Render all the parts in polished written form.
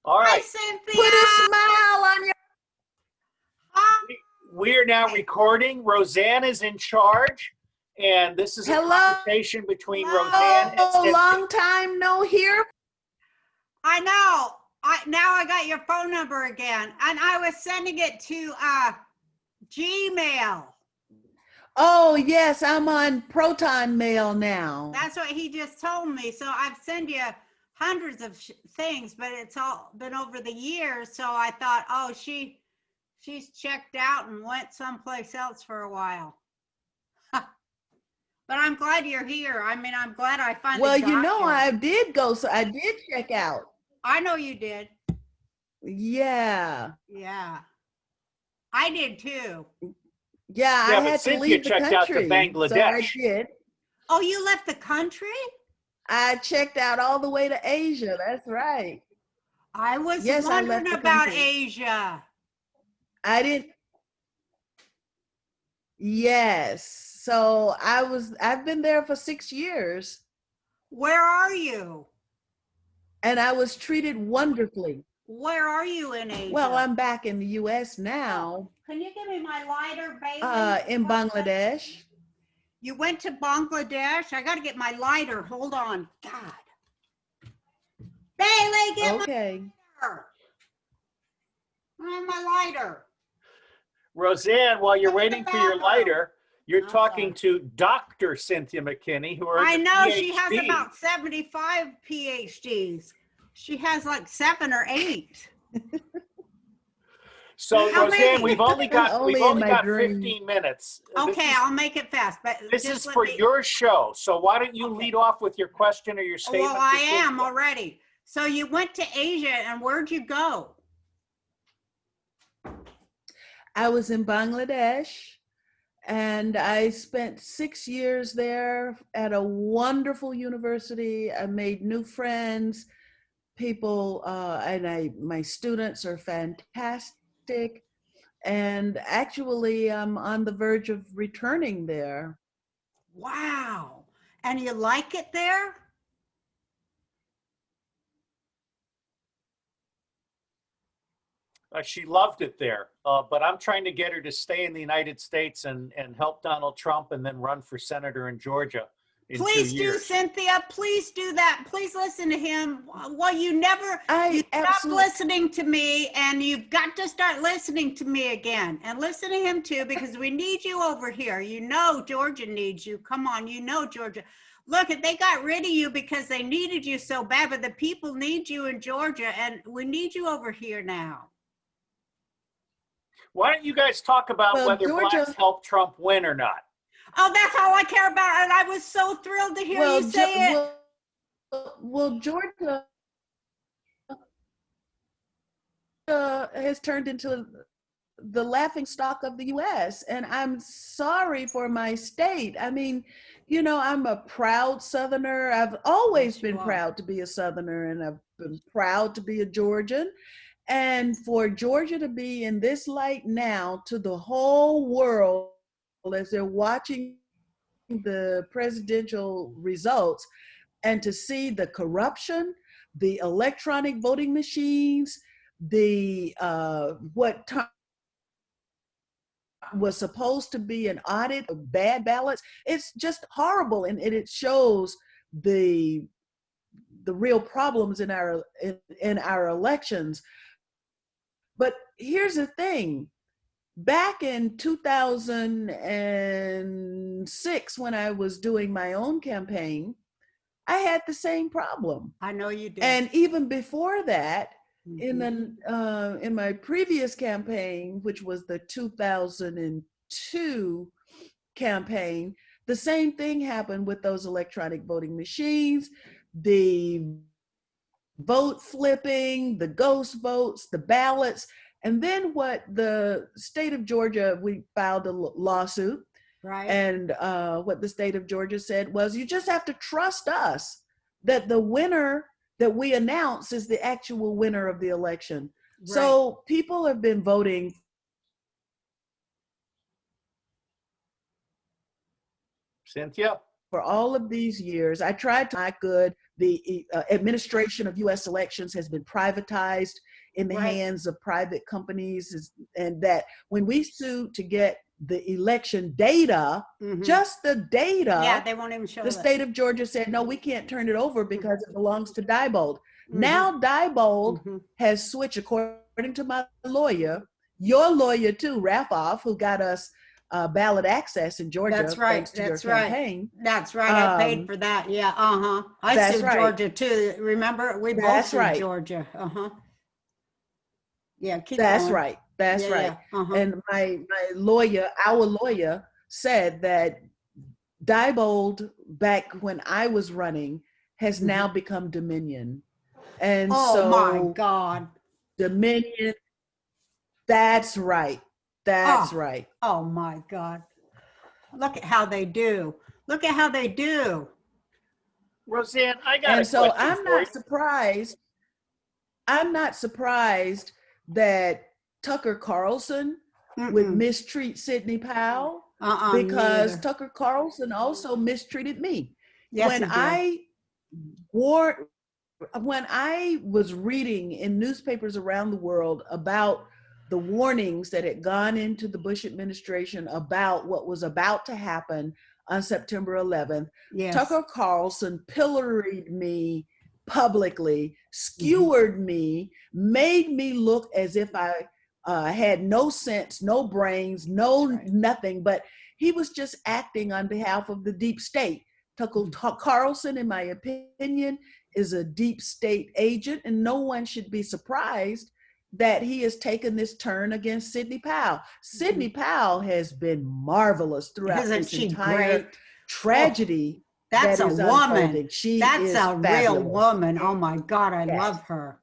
All Hi, right. Cynthia. Put a smile on your. Hi. We are now recording. Roseanne is in charge, and this is a Hello, conversation between Roseanne and Cynthia. long time no hear. I know. Now I got your phone number again, and I was sending it to Gmail. Oh yes, I'm on Proton Mail now. That's what he just told me. So I've sent you hundreds of things, but it's all been over the years. So I thought, oh, she's checked out and went someplace else for a while. But I'm glad you're here. I mean, I'm glad I finally Well, got you know, you. I did go, so I did check out. I know you did. Yeah. Yeah. I did too. Yeah, I had to Cynthia leave the checked out to country. Bangladesh. So I did. Oh, you left the country? I checked out all the way to Asia. That's right. I was Yes, I left wondering the about country. Asia. I didn't. Yes. So I've been there for 6 years. Where are you? And I was treated wonderfully. Where are you in Asia? Well, I'm back in the US now. Can you give me my lighter, Bailey? In Bangladesh. You went to Bangladesh? I got to get my lighter. Hold on. God. Bailey, get my lighter. I have my lighter. Roseanne, while you're Go to the waiting for your bathroom. lighter, you're I'm talking sorry. to Dr. Cynthia Mckinney, who earned I a know she has PhD. about 75 PhDs. She has like 7 or 8. So How Roseanne, many? we've only got Only in my 15 minutes. Okay, I'll make it fast. But This just is let for me- your show. So why don't you Okay. lead off with your question or your statement? Well, I to am Cynthia? already. So you went to Asia, and where'd you go? I was in Bangladesh and I spent 6 years there at a wonderful university. I made new friends, people, and my students are fantastic. And actually, I'm on the verge of returning there. Wow. And you like it there? She loved it there, but I'm trying to get her to stay in the United States and help Donald Trump and then run for senator in Georgia in Please 2 do, years. Cynthia. Please do that. Please listen to him. Well, you stopped absolutely listening to me, and you've got to start listening to me again, and listen to him too, because we need you over here. You know Georgia needs you. Come on, you know Georgia. Look, they got rid of you because they needed you so bad, but the people need you in Georgia, and we need you over here now. Why don't you guys talk about whether blacks helped Trump win or not? Oh, that's all I care about, and I was so thrilled to hear you say it. Well, Georgia has turned into the laughing stock of the U.S., and I'm sorry for my state. I mean, you know, I'm a proud Southerner. I've always been proud to be a Southerner, and I've been proud to be a Georgian. And for Georgia to be in this light now to the whole world as they're watching the presidential results, and to see the corruption, the electronic voting machines, the what was supposed to be an audit of bad ballots, it's just horrible, and it shows the real problems in our elections. But here's the thing. Back in 2006, when I was doing my own campaign, I had the same problem. I know you did. And even before that, in my previous campaign, which was the 2002 campaign, the same thing happened with those electronic voting machines, the vote flipping, the ghost votes, the ballots. And then what the state of Georgia, we filed a lawsuit. Right. And what the state of Georgia said was, you just have to trust us that the winner that we announce is the actual winner of the election. Right. So people have been voting Cynthia? For all of these years. I tried to not good the administration of U.S. elections has been privatized in the Right. hands of private companies, and that when we sued to get the election data, Mhm. just the data, Yeah, they won't even show the that. state of Georgia said, no, we can't turn it over because it belongs to Diebold. Mhm. Now Diebold Mhm. has switched, according to my lawyer, your lawyer too, Rafoff, who got us ballot access in Georgia, That's right. thanks to That's your right. campaign. That's right. I paid for that. Yeah. Uh-huh. I That's sued right. Georgia too. Remember? We both That's sued right. Georgia. Uh-huh. Yeah, keep That's going. right. That's Yeah, right. yeah. Uh-huh. And my lawyer, our lawyer, said that Diebold, back when I was running, has Mhm. now become Dominion. And Oh my so God. Dominion, that's right. That's Oh, right. oh my God. Look at how they do. Look at how they do. Roseanne, I got a And so question for you. I'm not surprised that Tucker Carlson would Mm-mm. mistreat Sidney Powell, Me because either. Tucker Carlson also mistreated me. Yes, When he did. I wore, when I was reading in newspapers around the world about the warnings that had gone into the Bush administration about what was about to happen on September 11th, Yes. Tucker Carlson pilloried me publicly, Mm-hmm. skewered me, made me look as if I had no sense, no brains, no That's right. nothing, but he was just acting on behalf of the deep state. Tucker Carlson, in my opinion, is a deep state agent, and no one should be surprised that he has taken this turn against Sidney Powell. Sidney Powell has been marvelous throughout Isn't this she entire great? tragedy That's that a is woman. unfolding. She That's is a real fabulous. woman. Oh my God, I Yes. love her.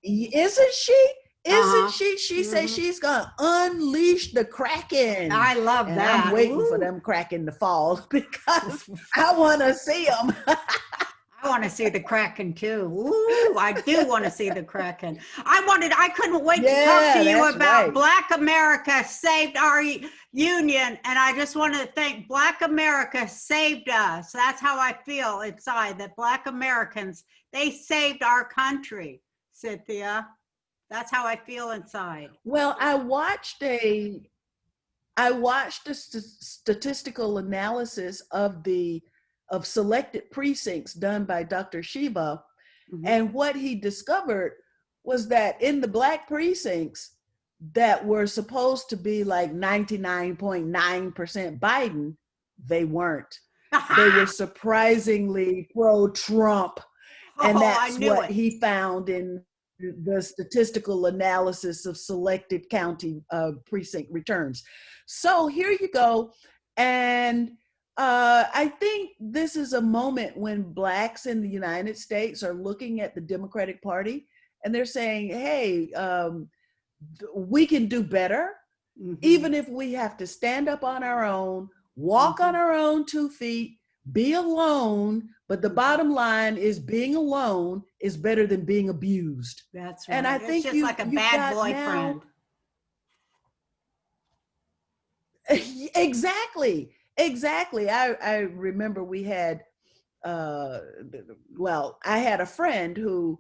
Isn't she? Isn't Uh-huh. she? She says Mhm. she's gonna unleash the Kraken. I love And that. I'm waiting for Ooh. them Kraken to fall because I want to see them. I want to see the Kraken too. Ooh, I do want to see the Kraken. I couldn't wait to talk to you that's about right. Black America saved our union. And I just want to thank Black America saved us. That's how I feel inside, that Black Americans, they saved our country, Cynthia. That's how I feel inside. Well, I watched a statistical analysis of selected precincts done by Dr. Shiva, and what he discovered was that in the Black precincts that were supposed to be like 99.9% Biden, they weren't. They were surprisingly pro-Trump, and that's what he found in the statistical analysis of selected county precinct returns. So here you go. And I think this is a moment when Blacks in the United States are looking at the Democratic Party and they're saying, hey, we can do better, even if we have to stand up on our own, walk on our own 2 feet, be alone. But the bottom line is being alone is better than being abused. That's right. And I It's think just like a bad boyfriend. Exactly. I remember we had, I had a friend who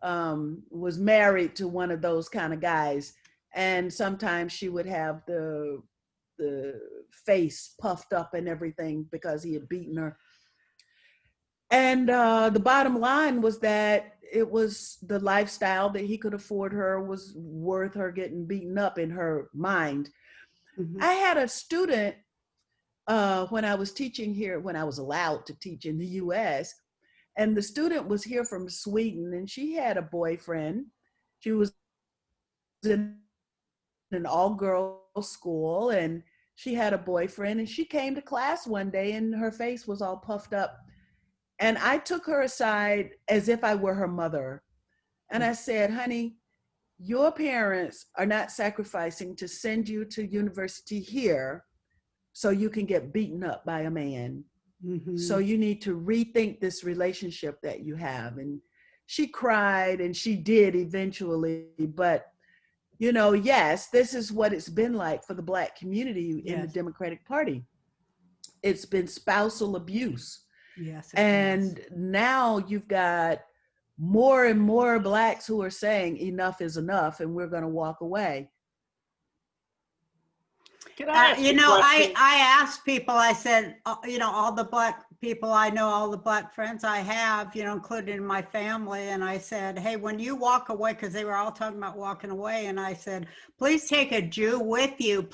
was married to one of those kind of guys. And sometimes she would have the face puffed up and everything because he had beaten her. And the bottom line was that it was the lifestyle that he could afford her was worth her getting beaten up in her mind. I had a student when I was teaching here, when I was allowed to teach in the US, and the student was here from Sweden, and she had a boyfriend. She was in an all-girls school, and she had a boyfriend, and she came to class one day and her face was all puffed up. And I took her aside as if I were her mother. And I said, honey, your parents are not sacrificing to send you to university here so you can get beaten up by a man. So you need to rethink this relationship that you have. And she cried, and she did eventually, but yes, this is what it's been like for the Black community in the Democratic Party. It's been spousal abuse. Yes. It And does. now you've got more and more blacks who are saying enough is enough and we're going to walk away. Can I ask you a question? I asked people, I said, all the black people I know, all the black friends I have, including my family. And I said, hey, when you walk away, because they were all talking about walking away. And I said, please take a Jew with you.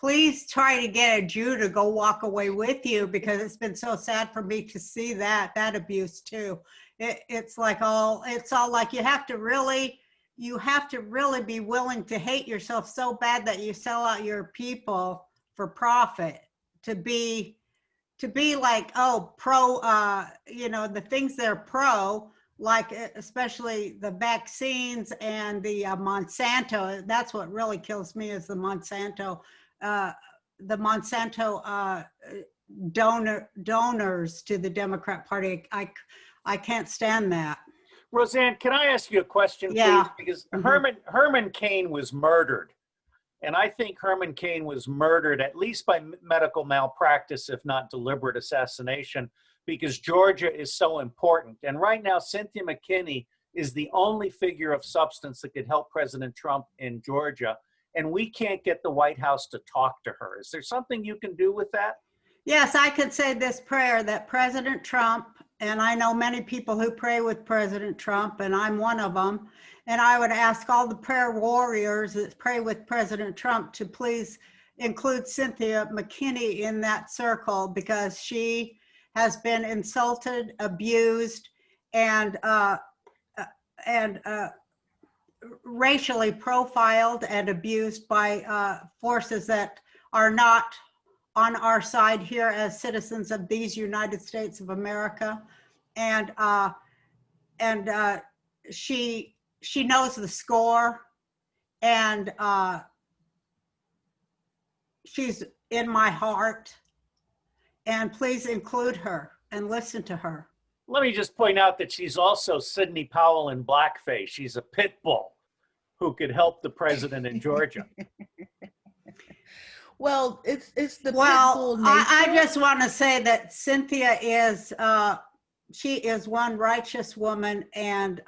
Please try to get a Jew to go walk away with you, because it's been so sad for me to see that abuse too. It's all like you have to really be willing to hate yourself so bad that you sell out your people for profit, to be like, pro, the things they're pro, like especially the vaccines and the Monsanto. That's what really kills me, is the Monsanto donors to the Democrat Party. I can't stand that. Roseanne, can I ask you a question, please? Yeah. Because Herman Cain was murdered. And I think Herman Cain was murdered at least by medical malpractice, if not deliberate assassination, because Georgia is so important. And right now, Cynthia McKinney is the only figure of substance that could help President Trump in Georgia. And we can't get the White House to talk to her. Is there something you can do with that? Yes, I could say this prayer that President Trump, and I know many people who pray with President Trump, and I'm one of them, and I would ask all the prayer warriors that pray with President Trump to please include Cynthia McKinney in that circle, because she has been insulted, abused, and racially profiled and abused by forces that are not on our side here as citizens of these United States of America. And she knows the score, and she's in my heart, and please include her and listen to her. Let me just point out that she's also Sidney Powell in blackface. She's a pit bull who could help the president in Georgia. Well, it's the pit bull nature. I just want to say that Cynthia she is one righteous woman, and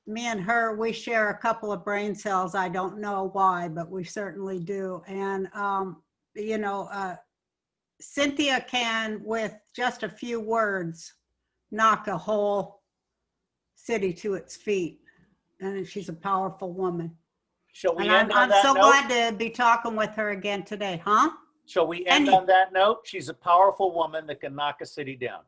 me and her, we share a couple of brain cells. I don't know why, but we certainly do. And Cynthia can, with just a few words, knock a whole city to its feet, and she's a powerful woman. Shall we And end on that I'm so note? glad to be talking with her again today, huh? Shall we end on that note? She's a powerful woman that can knock a city down.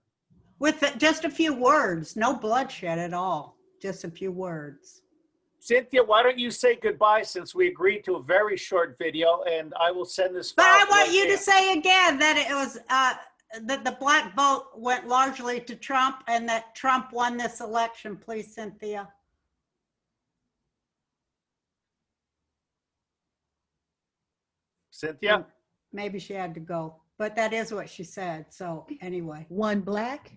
With just a few words, no bloodshed at all, just a few words. Cynthia, why don't you say goodbye, since we agreed to a very short video, and I will send this. But I want you to say again that it was that the black vote went largely to Trump, and that Trump won this election. Please, Cynthia. Cynthia? Maybe she had to go, but that is what she said. So anyway. One black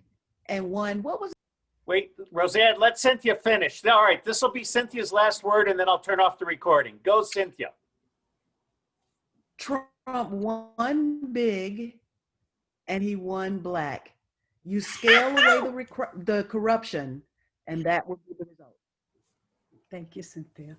and one, what was it? Wait, Roseanne, let Cynthia finish. All right, this will be Cynthia's last word, and then I'll turn off the recording. Go, Cynthia. Trump won big and he won black. You scale away the corruption, and that will be the result. Thank you, Cynthia.